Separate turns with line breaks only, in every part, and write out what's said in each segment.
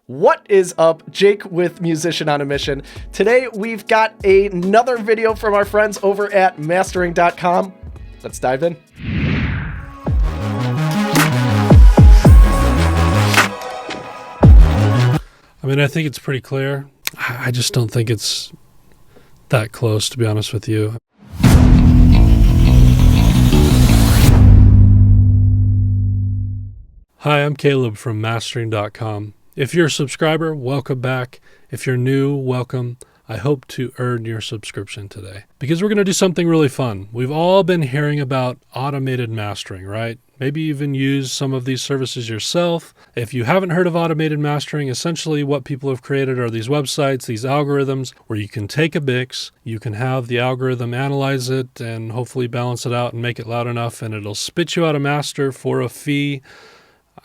What is up? Jake with Musician on a Mission. Today we've got another video from our friends over at mastering.com. Let's dive in.
I mean, I think it's pretty clear. I just don't think it's that close, to be honest with you. Hi, I'm Caleb from Mastering.com. If you're a subscriber, welcome back. If you're new, welcome. I hope to earn your subscription today because we're going to do something really fun. We've all been hearing about automated mastering, right? Maybe even use some of these services yourself. If you haven't heard of automated mastering, essentially what people have created are these websites, these algorithms where you can take a mix, you can have the algorithm analyze it and hopefully balance it out and make it loud enough, and it'll spit you out a master for a fee.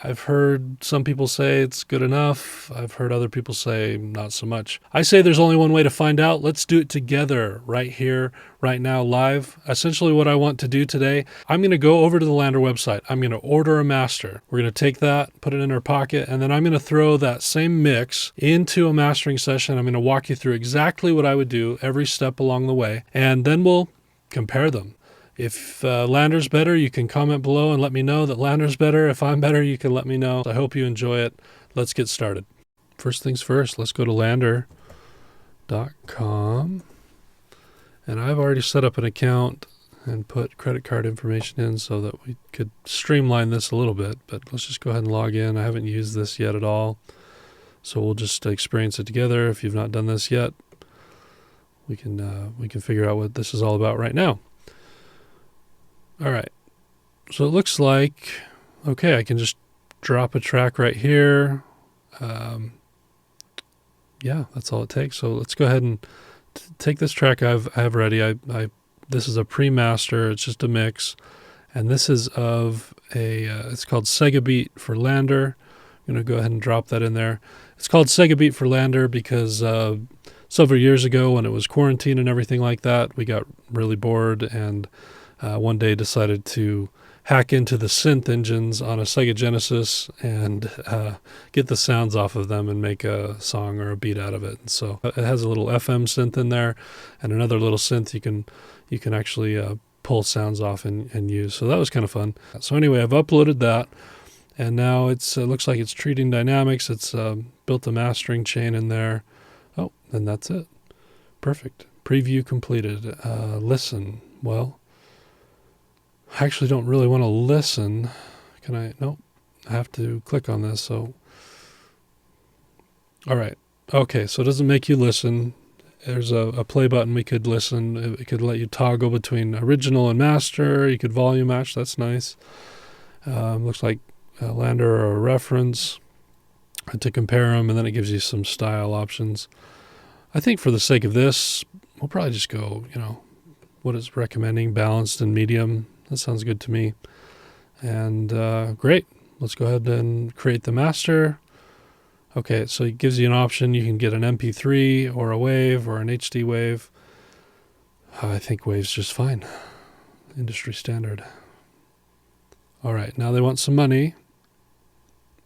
I've heard some people say it's good enough. I've heard other people say not so much. I say there's only one way to find out. Let's do it together right here, right now, live. Essentially what I want to do today, I'm going to go over to the Landr website. I'm going to order a master. We're going to take that, put it in our pocket, and then I'm going to throw that same mix into a mastering session. I'm going to walk you through exactly what I would do every step along the way, and then we'll compare them. If Landr's better, you can comment below and let me know that Landr's better. If I'm better, you can let me know. I hope you enjoy it. Let's get started. First things first, let's go to Landr.com. And I've already set up an account and put credit card information in so that we could streamline this a little bit. But let's just go ahead and log in. I haven't used this yet at all. So we'll just experience it together. If you've not done this yet, we can figure out what this is all about right now. All right, so it looks like, okay, I can just drop a track right here. Yeah, that's all it takes. So let's go ahead and take this track I have ready. This is a pre-master. It's just a mix. And this is of it's called Sega Beat for Landr. I'm going to go ahead and drop that in there. It's called Sega Beat for Landr because several years ago when it was quarantine and everything like that, we got really bored and one day decided to hack into the synth engines on a Sega Genesis and get the sounds off of them and make a song or a beat out of it. And so it has a little FM synth in there and another little synth you can actually pull sounds off and use. So that was kind of fun. So anyway, I've uploaded that, and now it looks like it's treating dynamics. It's built a mastering chain in there. Oh, and that's it. Perfect. Preview completed. Listen. Well, I actually don't really want to listen. Can I? Nope. I have to click on this. So, all right. Okay. So it doesn't make you listen. There's a play button. We could listen. It could let you toggle between original and master. You could volume match. That's nice. Looks like Landr or a reference to compare them, and then it gives you some style options. I think for the sake of this, we'll probably just go, what it's recommending, balanced and medium. That sounds good to me. And great. Let's go ahead and create the master. Okay, so it gives you an option. You can get an MP3 or a wave or an HD wave. I think wave's just fine. Industry standard. All right, now they want some money.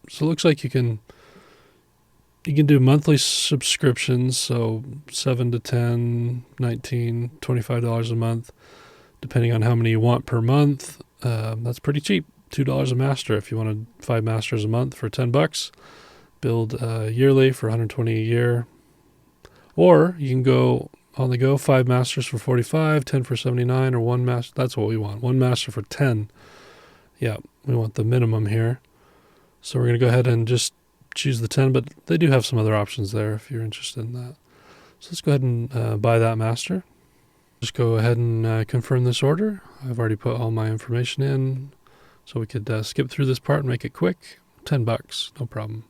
So it looks like you can do monthly subscriptions, so $7 to $10, $19, $25 a month. Depending on how many you want per month. That's pretty cheap. $2 a master if you wanted 5 masters a month for $10. Build yearly for $120 a year. Or you can go on the go 5 masters for $45, 10 for $79, or 1 master. That's what we want. 1 master for $10. Yeah, we want the minimum here. So we're going to go ahead and just choose the 10, but they do have some other options there if you're interested in that. So let's go ahead and buy that master. Just go ahead and confirm this order. I've already put all my information in, so we could skip through this part and make it quick. $10, no problem.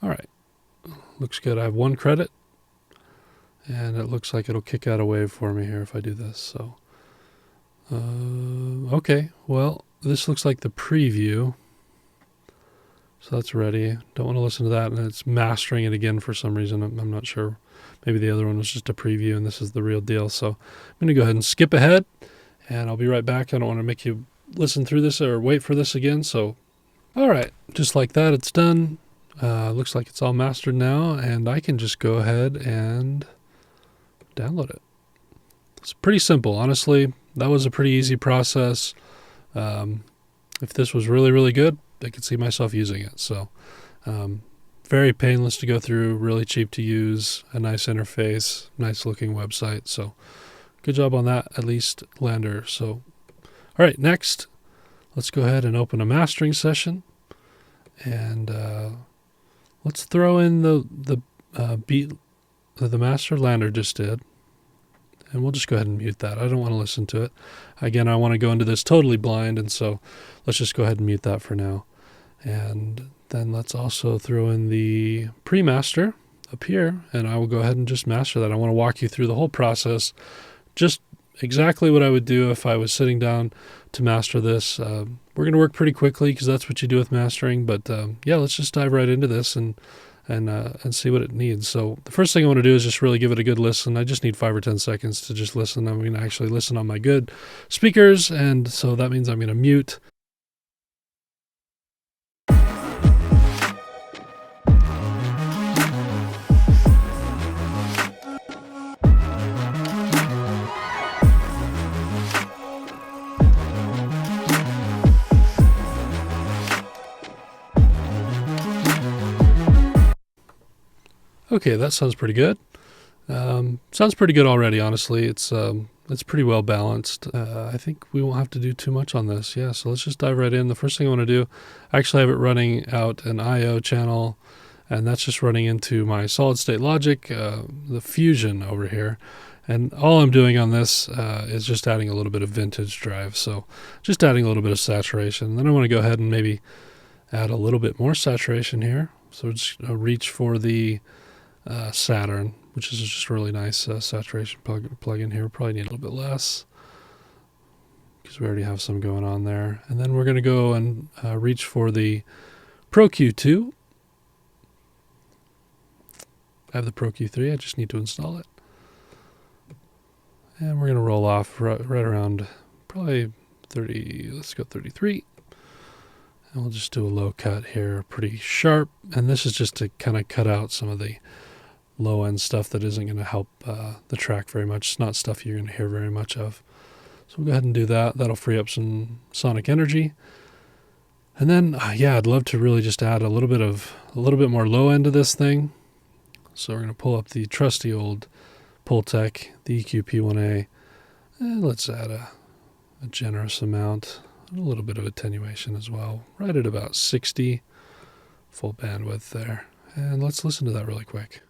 All right, looks good. I have 1 credit, and it looks like it'll kick out a wave for me here if I do this. So, okay, well, this looks like the preview. So that's ready. Don't want to listen to that, and it's mastering it again for some reason. I'm not sure. Maybe the other one was just a preview, and this is the real deal. So I'm going to go ahead and skip ahead, and I'll be right back. I don't want to make you listen through this or wait for this again. So, all right, just like that, it's done. Looks like it's all mastered now, and I can just go ahead and download it. It's pretty simple, honestly. That was a pretty easy process. If this was really, really good, I could see myself using it. So very painless to go through, really cheap to use, a nice interface, nice looking website. So good job on that, at least Landr. So all right, next, let's go ahead and open a mastering session, and let's throw in the beat that the master Landr just did, and we'll just go ahead and mute that. I don't want to listen to it. Again, I want to go into this totally blind, and so let's just go ahead and mute that for now. And then let's also throw in the pre-master up here, and I will go ahead and just master that. I want to walk you through the whole process, just exactly what I would do if I was sitting down to master this. We're going to work pretty quickly because that's what you do with mastering. But yeah, let's just dive right into this and see what it needs. So the first thing I want to do is just really give it a good listen. I just need 5 or 10 seconds to just listen. I'm going to actually listen on my good speakers, and so that means I'm going to mute. Okay, that sounds pretty good. Sounds pretty good already, honestly. It's pretty well balanced. I think we won't have to do too much on this. Yeah, so let's just dive right in. The first thing I want to do, I actually have it running out an I/O channel, and that's just running into my solid state logic, the Fusion over here. And all I'm doing on this is just adding a little bit of vintage drive. So just adding a little bit of saturation. And then I want to go ahead and maybe add a little bit more saturation here. So just reach for the Saturn, which is just a really nice saturation plug-in here. We'll probably need a little bit less because we already have some going on there. And then we're going to go and reach for the Pro Q2. I have the Pro Q3. I just need to install it. And we're going to roll off right around probably 30. Let's go 33. And we'll just do a low cut here, pretty sharp. And this is just to kind of cut out some of the low-end stuff that isn't going to help the track very much. It's not stuff you're going to hear very much of. So we'll go ahead and do that. That'll free up some sonic energy. And then, yeah, I'd love to really just add a little bit more low-end to this thing. So we're going to pull up the trusty old Pultec, the EQ-P1A, and let's add a generous amount, a little bit of attenuation as well, right at about 60 full bandwidth there. And let's listen to that really quick.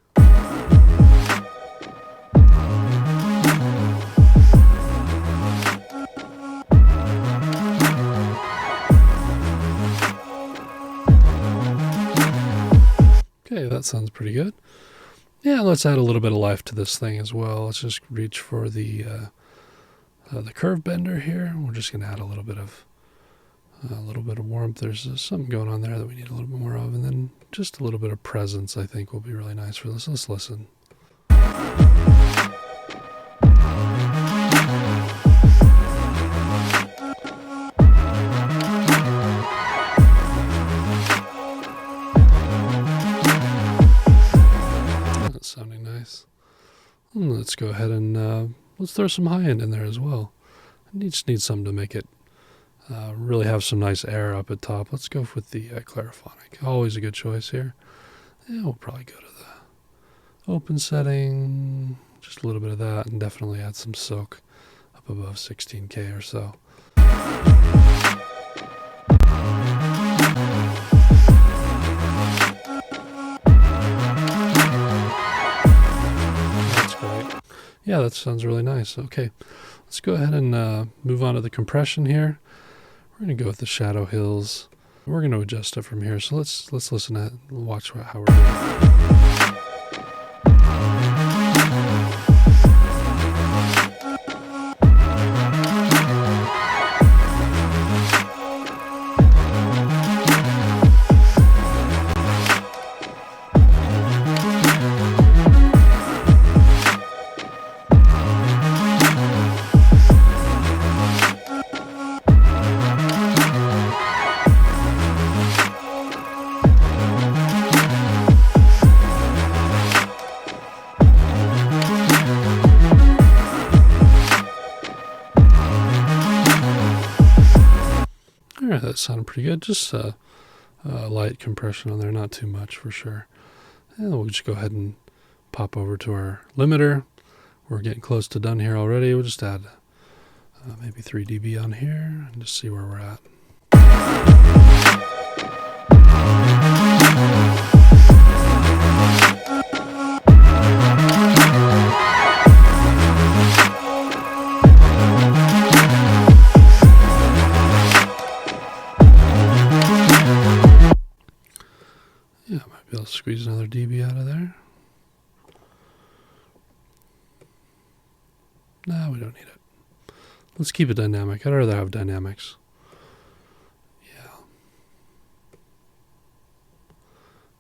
Okay, that sounds pretty good. Yeah, let's add a little bit of life to this thing as well. Let's just reach for the curve bender here. We're just going to add a little bit of warmth. There's something going on there that we need a little bit more of, and then just a little bit of presence. I think will be really nice for this. Let's listen. Sounding nice. Let's go ahead and let's throw some high end in there as well. I just need something to make it really have some nice air up at top. Let's go with the clariphonic. Always a good choice here. Yeah, we'll probably go to the open setting, just a little bit of that, and definitely add some soak up above 16K or so. Yeah, that sounds really nice. Okay, let's go ahead and move on to the compression here. We're going to go with the Shadow Hills. We're going to adjust it from here. So let's listen to it and watch how we're doing. that sounded pretty good. Just light compression on there, not too much for sure. And we'll just go ahead and pop over to our limiter. We're getting close to done here already. We'll just add maybe 3 dB on here and just see where we're at. Yeah, I might be able to squeeze another dB out of there. No, we don't need it. Let's keep it dynamic. I'd rather have dynamics. Yeah.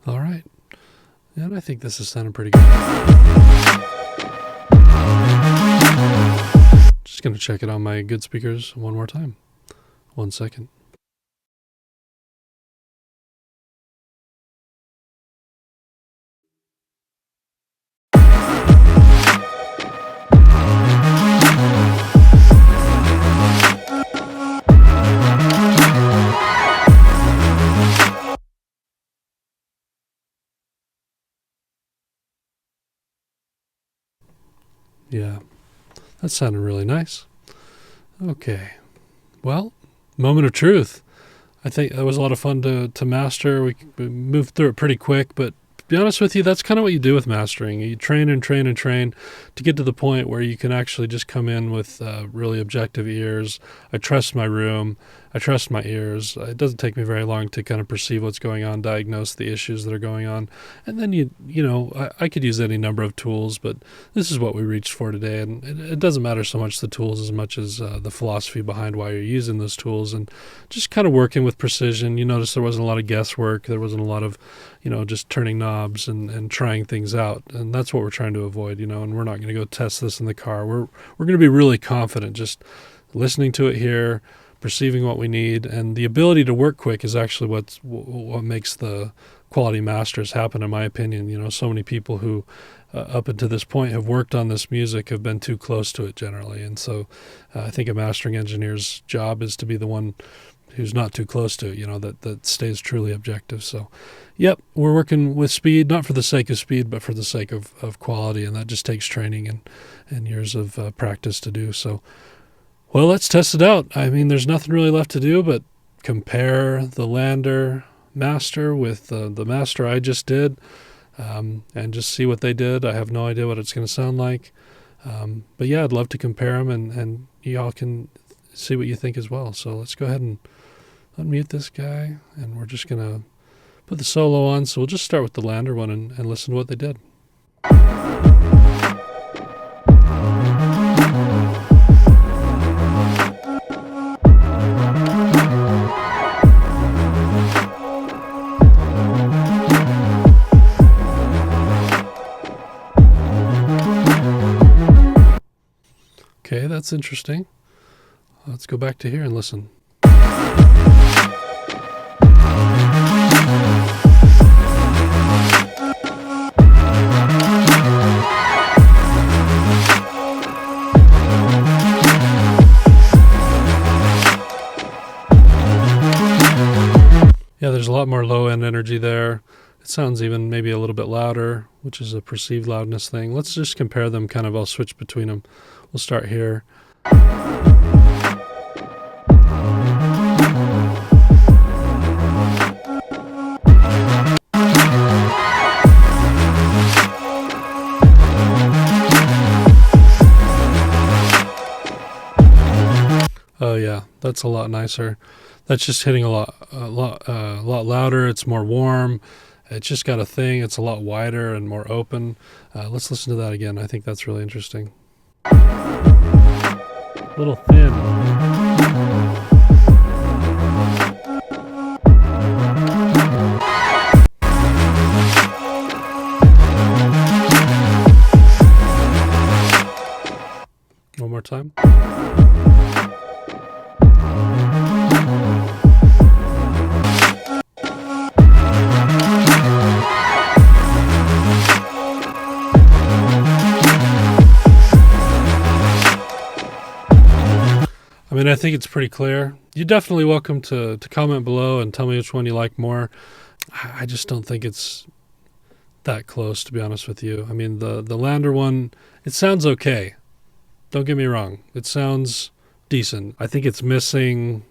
All right. And I think this is sounding pretty good. Just going to check it on my good speakers one more time. 1 second. Yeah, that sounded really nice. Okay, well, moment of truth. I think that was a lot of fun to master. We moved through it pretty quick, but to be honest with you, that's kind of what you do with mastering. You train and train and train to get to the point where you can actually just come in with really objective ears. I trust my room. I trust my ears. It doesn't take me very long to kind of perceive what's going on, diagnose the issues that are going on. And then, you know, I could use any number of tools, but this is what we reached for today. And it doesn't matter so much the tools as much as the philosophy behind why you're using those tools and just kind of working with precision. You notice there wasn't a lot of guesswork. There wasn't a lot of, you know, just turning knobs and trying things out. And that's what we're trying to avoid, you know, and we're not going to go test this in the car. We're going to be really confident just listening to it here, perceiving what we need, and the ability to work quick is actually what makes the quality masters happen, in my opinion. You know, so many people who up until this point have worked on this music have been too close to it generally, and so I think a mastering engineer's job is to be the one who's not too close to it, you know, that stays truly objective. So yep, we're working with speed, not for the sake of speed, but for the sake of quality, and that just takes training and years of practice to do. So well, let's test it out. I mean, there's nothing really left to do but compare the Landr master with the master I just did and just see what they did. I have no idea what it's going to sound like. But yeah, I'd love to compare them and y'all can see what you think as well. So let's go ahead and unmute this guy, and we're just going to put the solo on. So we'll just start with the Landr one and listen to what they did. Okay, that's interesting. Let's go back to here and listen. Yeah, there's a lot more low-end energy there. It sounds even maybe a little bit louder, which is a perceived loudness thing. Let's just compare them kind of. I'll switch between them. We'll start here. Oh yeah, that's a lot nicer. That's just hitting a lot louder. It's more warm. It's just got a thing. It's a lot wider and more open. Let's listen to that again. I think that's really interesting. A little thin. One more time. I mean, I think it's pretty clear. You're definitely welcome to comment below and tell me which one you like more. I just don't think it's that close, to be honest with you. I mean, the Landr one, it sounds okay. Don't get me wrong. It sounds decent. I think it's missing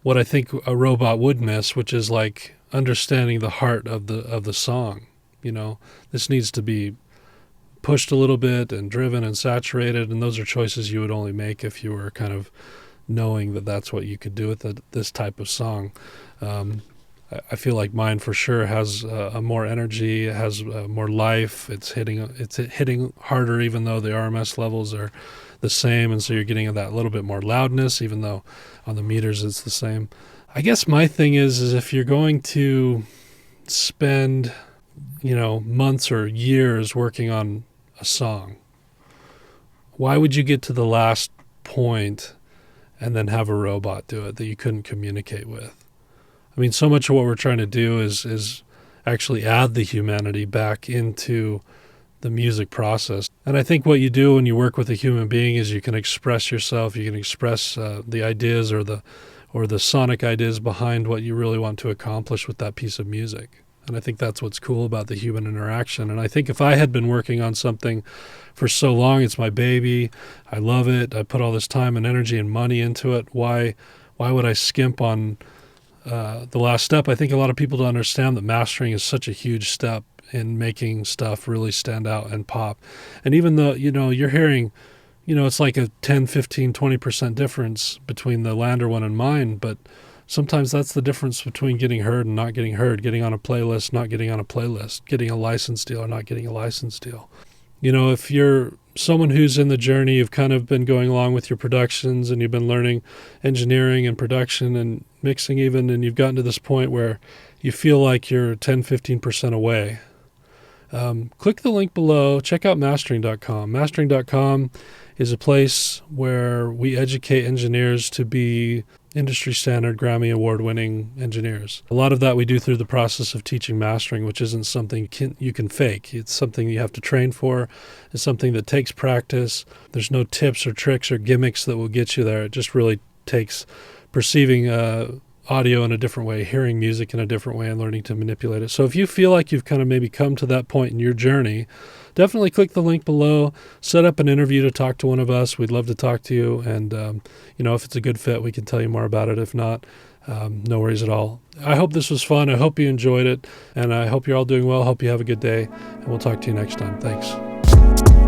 what I think a robot would miss, which is like understanding the heart of the song. You know, this needs to be pushed a little bit and driven and saturated, and those are choices you would only make if you were kind of knowing that that's what you could do with this type of song. I feel like mine for sure has a more energy, it has more life. It's hitting harder, even though the RMS levels are the same, and so you're getting that little bit more loudness, even though on the meters it's the same. I guess my thing is if you're going to spend, months or years working on a song, why would you get to the last point and then have a robot do it that you couldn't communicate with? I mean, so much of what we're trying to do is actually add the humanity back into the music process. And I think what you do when you work with a human being is you can express yourself, you can express the ideas or the sonic ideas behind what you really want to accomplish with that piece of music. And I think that's what's cool about the human interaction. And I think if I had been working on something for so long, it's my baby, I love it, I put all this time and energy and money into it, why would I skimp on the last step? I think a lot of people don't understand that mastering is such a huge step in making stuff really stand out and pop. And even though, you're hearing, it's like a 10, 15, 20% difference between the Landr one and mine, but sometimes that's the difference between getting heard and not getting heard, getting on a playlist, not getting on a playlist, getting a license deal or not getting a license deal. If you're someone who's in the journey, you've kind of been going along with your productions and you've been learning engineering and production and mixing even, and you've gotten to this point where you feel like you're 10, 15% away. Click the link below, check out mastering.com. Mastering.com is a place where we educate engineers to be industry standard Grammy award-winning engineers. A lot of that we do through the process of teaching mastering, which isn't something you can fake. It's something you have to train for. It's something that takes practice. There's no tips or tricks or gimmicks that will get you there. It just really takes perceiving audio in a different way, hearing music in a different way, and learning to manipulate it. So if you feel like you've kind of maybe come to that point in your journey, definitely click the link below, set up an interview to talk to one of us. We'd love to talk to you. And, if it's a good fit, we can tell you more about it. If not, no worries at all. I hope this was fun. I hope you enjoyed it. And I hope you're all doing well. Hope you have a good day. And we'll talk to you next time. Thanks.